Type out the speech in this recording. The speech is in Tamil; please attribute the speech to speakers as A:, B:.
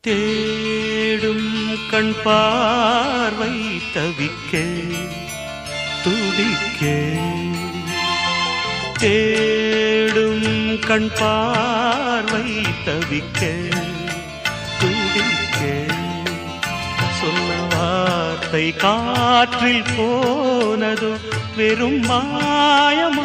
A: தேடும் கண் பார்வை தவிக்க துடிக்க தேடும் கண் பார்வை தவிக்க துடிக்க சொன்ன வார்த்தை காற்றில் போனதோ வெறும் மாயமானதோ